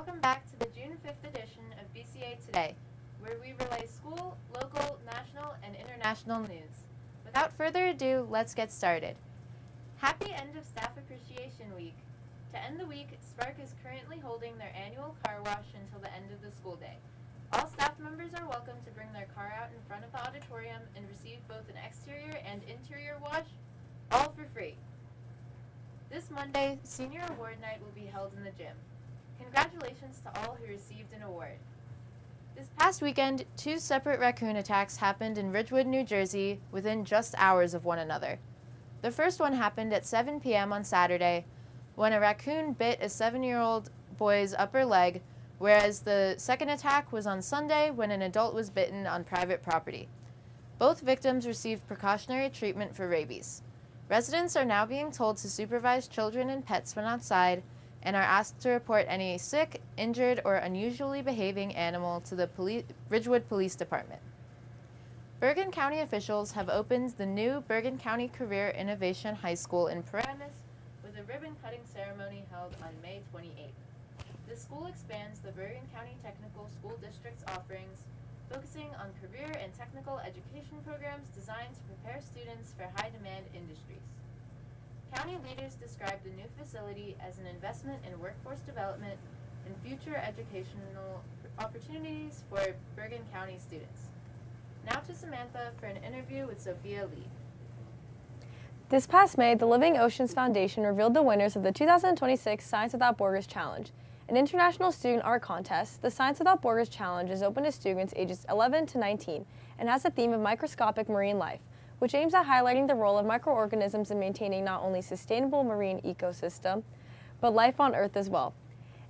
Welcome back to the June 5th edition of BCA Today, where we relay school, local, national, and international news. Without further ado, let's get started. Happy end of Staff Appreciation Week. To end the week, Spark is currently holding their annual car wash until the end of the school day. All staff members are welcome to bring their car out in front of the auditorium and receive both an exterior and interior wash, all for free. This Monday, Senior Award Night will be held in the gym. Congratulations to all who received an award. This past weekend, 2 separate raccoon attacks happened in Ridgewood, New Jersey, within just hours of one another. The first one happened at 7 p.m. on Saturday, when a raccoon bit a 7-year-old boy's upper leg, whereas the second attack was on Sunday when an adult was bitten on private property. Both victims received precautionary treatment for rabies. Residents are now being told to supervise children and pets when outside, and are asked to report any sick, injured, or unusually behaving animal to the Ridgewood Police Department. Bergen County officials have opened the new Bergen County Career Innovation High School in Paramus with a ribbon-cutting ceremony held on May 28th. The school expands the Bergen County Technical School District's offerings, focusing on career and technical education programs designed to prepare students for high-demand industries. County leaders described the new facility as an investment in workforce development and future educational opportunities for Bergen County students. Now to Samantha for an interview with Sophia Lee. This past May, the Living Oceans Foundation revealed the winners of the 2026 Science Without Borders Challenge, an international student art contest. The Science Without Borders Challenge is open to students ages 11 to 19 and has a theme of microscopic marine life, which aims at highlighting the role of microorganisms in maintaining not only sustainable marine ecosystem, but life on Earth as well.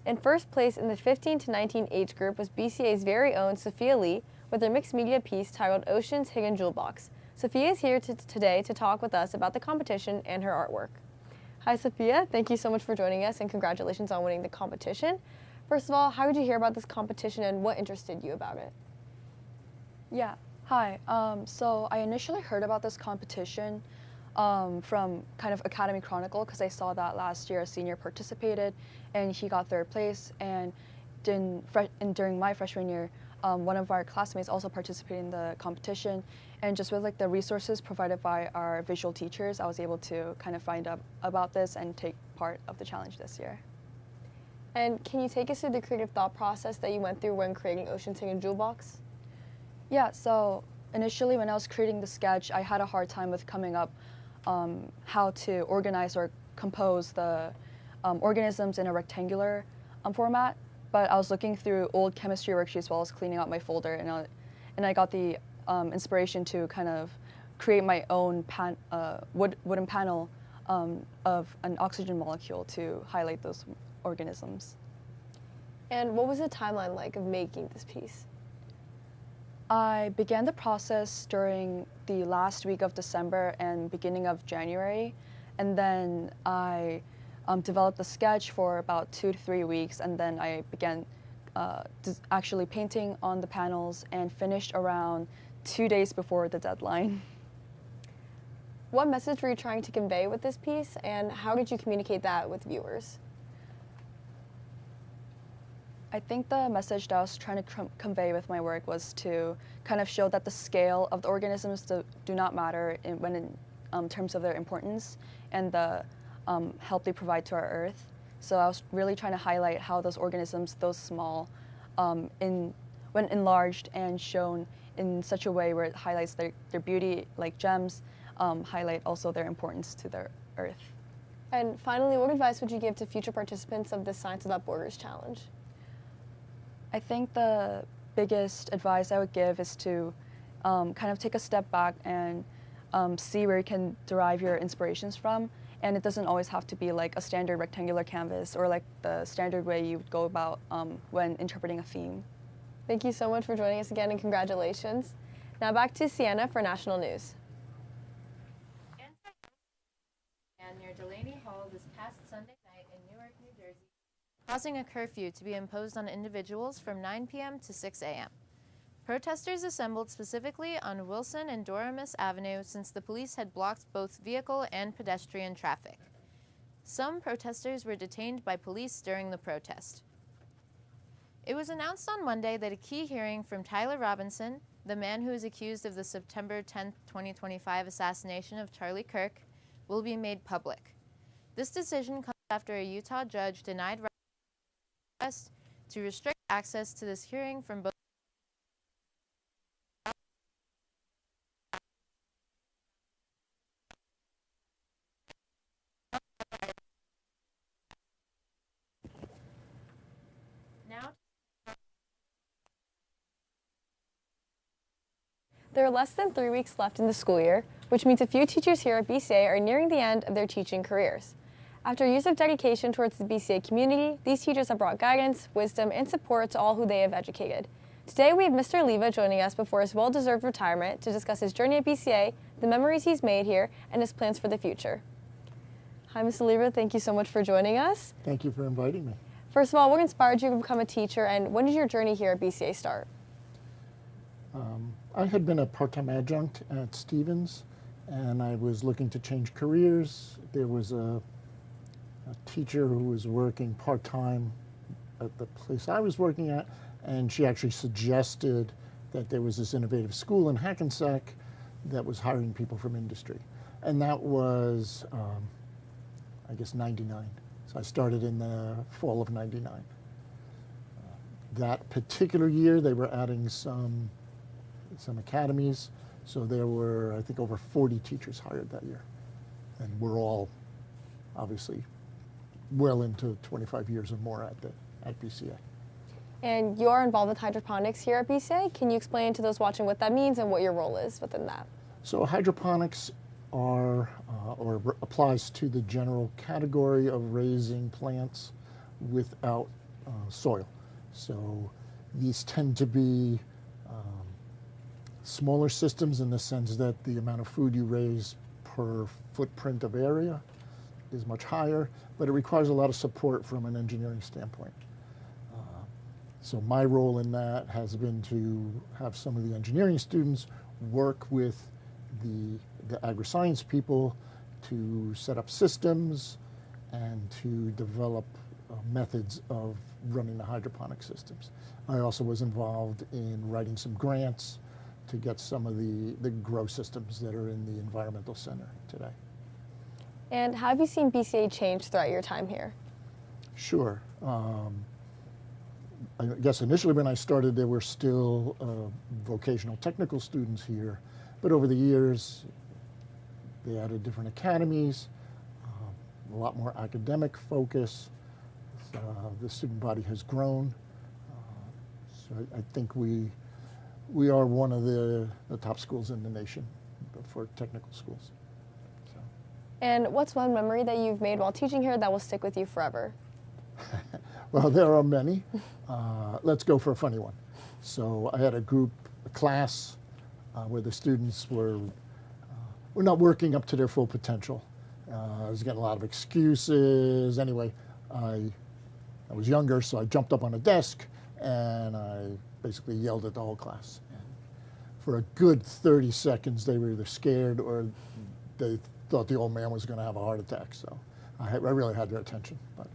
In first place in the 15 to 19 age group was BCA's very own Sophia Lee with her mixed media piece titled Ocean's Hidden Jewel Box. Sophia is here today to talk with us about the competition and her artwork. Hi Sophia, thank you so much for joining us and congratulations on winning the competition. First of all, how did you hear about this competition and what interested you about it? Yeah. Hi, so I initially heard about this competition from kind of Academy Chronicle because I saw that last year a senior participated and he got 3rd place, and during my freshman year, one of our classmates also participated in the competition, and just with like the resources provided by our visual teachers, I was able to kind of find out about this and take part of the challenge this year. And can you take us through the creative thought process that you went through when creating Ocean's Hidden Jewel Box? Yeah, so initially when I was creating the sketch, I had a hard time with coming up how to organize or compose the organisms in a rectangular format, but I was looking through old chemistry worksheets as well as cleaning out my folder, and I got the inspiration to kind of create my own wooden panel of an oxygen molecule to highlight those organisms. And what was the timeline like of making this piece? I began the process during the last week of December and beginning of January, and then I developed the sketch for about 2 to 3 weeks, and then I began actually painting on the panels and finished around 2 days before the deadline. What message were you trying to convey with this piece, and how did you communicate that with viewers? I think the message that I was trying to convey with my work was to kind of show that the scale of the organisms do not matter in terms of their importance and the help they provide to our Earth. So I was really trying to highlight how those organisms, those small, when enlarged and shown in such a way where it highlights their beauty like gems, highlight also their importance to their Earth. And finally, what advice would you give to future participants of the Science Without Borders Challenge? I think the biggest advice I would give is to kind of take a step back and see where you can derive your inspirations from. And it doesn't always have to be like a standard rectangular canvas or like the standard way you would go about when interpreting a theme. Thank you so much for joining us again and congratulations. Now back to Sienna for national news. And near Delaney Hall this past Sunday night in Newark, New Jersey, causing a curfew to be imposed on individuals from 9 p.m. to 6 a.m. Protesters assembled specifically on Wilson and Doramus Avenue since the police had blocked both vehicle and pedestrian traffic. Some protesters were detained by police during the protest. It was announced on Monday that a key hearing from Tyler Robinson, the man who is accused of the September 10, 2025 assassination of Charlie Kirk, will be made public. This decision comes after a Utah judge denied request to restrict access to this hearing from both now. There are less than 3 weeks left in the school year, which means a few teachers here at BCA are nearing the end of their teaching careers. After years of dedication towards the BCA community, these teachers have brought guidance, wisdom, and support to all who they have educated. Today we have Mr. Liva joining us before his well-deserved retirement to discuss his journey at BCA, the memories he's made here, and his plans for the future. Hi, Mr. Liva, thank you so much for joining us. Thank you for inviting me. First of all, what inspired you to become a teacher, and when did your journey here at BCA start? I had been a part-time adjunct at Stevens, and I was looking to change careers. There was a teacher who was working part-time at the place I was working at, and she actually suggested that there was this innovative school in Hackensack that was hiring people from industry. And that was, I guess, 99. So I started in the fall of 99. That particular year, they were adding some academies. So there were, I think, over 40 teachers hired that year. And we're all, obviously, well into 25 years or more at BCA. And you are involved with hydroponics here at BCA. Can you explain to those watching what that means and what your role is within that? So hydroponics applies to the general category of raising plants without soil. So these tend to be smaller systems in the sense that the amount of food you raise per footprint of area is much higher, but it requires a lot of support from an engineering standpoint. So my role in that has been to have some of the engineering students work with the agri-science people to set up systems and to develop methods of running the hydroponic systems. I also was involved in writing some grants to get some of the grow systems that are in the environmental center today. And how have you seen BCA change throughout your time here? Sure. I guess initially when I started, there were still vocational technical students here, but over the years, they added different academies, a lot more academic focus. The student body has grown. So I think we are one of the top schools in the nation for technical schools. So. And what's one memory that you've made while teaching here that will stick with you forever? Well, there are many. Let's go for a funny one. So I had a class where the students were not working up to their full potential. I was getting a lot of excuses. Anyway, I was younger, so I jumped up on a desk and I basically yelled at the whole class. And for a good 30 seconds, they were either scared or they thought the old man was going to have a heart attack. So I really had their attention. But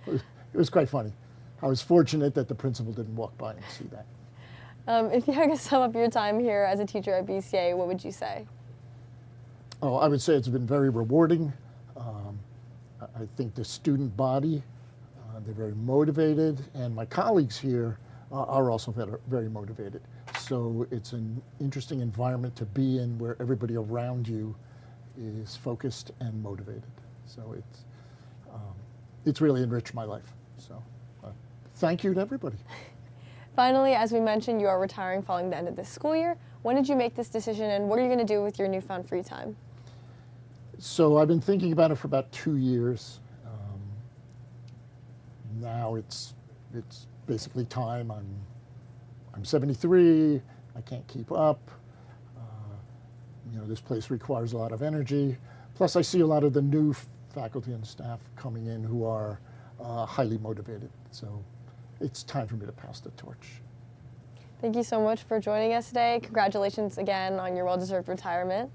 it was quite funny. I was fortunate that the principal didn't walk by and see that. If you had to sum up your time here as a teacher at BCA, what would you say? Oh, I would say it's been very rewarding. I think the student body, they're very motivated, and my colleagues here are also very motivated. So it's an interesting environment to be in where everybody around you is focused and motivated. So it's really enriched my life. So thank you to everybody. Finally, as we mentioned, you are retiring following the end of this school year. When did you make this decision, and what are you going to do with your newfound free time? So I've been thinking about it for about 2 years. Now it's basically time. I'm 73. I can't keep up. This place requires a lot of energy. Plus, I see a lot of the new faculty and staff coming in who are highly motivated. So it's time for me to pass the torch. Thank you so much for joining us today. Congratulations again on your well-deserved retirement.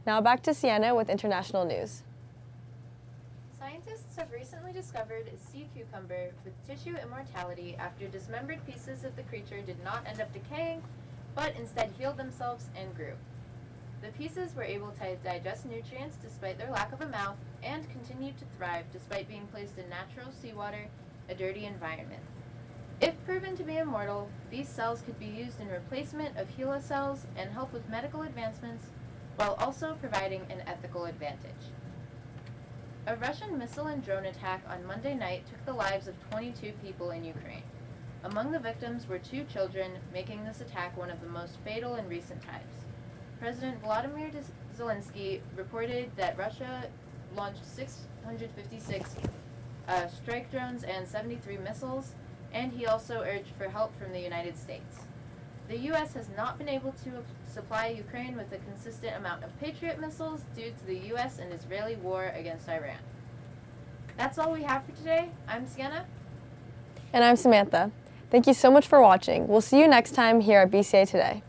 Now back to Sienna with international news. Scientists have recently discovered a sea cucumber with tissue immortality after dismembered pieces of the creature did not end up decaying, but instead healed themselves and grew. The pieces were able to digest nutrients despite their lack of a mouth and continued to thrive despite being placed in natural seawater, a dirty environment. If proven to be immortal, these cells could be used in replacement of HeLa cells and help with medical advancements, while also providing an ethical advantage. A Russian missile and drone attack on Monday night took the lives of 22 people in Ukraine. Among the victims were 2 children, making this attack one of the most fatal in recent times. President Volodymyr Zelensky reported that Russia launched 656 strike drones and 73 missiles, and he also urged for help from the United States. The U.S. has not been able to supply Ukraine with a consistent amount of Patriot missiles due to the U.S. and Israeli war against Iran. That's all we have for today. I'm Sienna. And I'm Samantha. Thank you so much for watching. We'll see you next time here at BCA Today.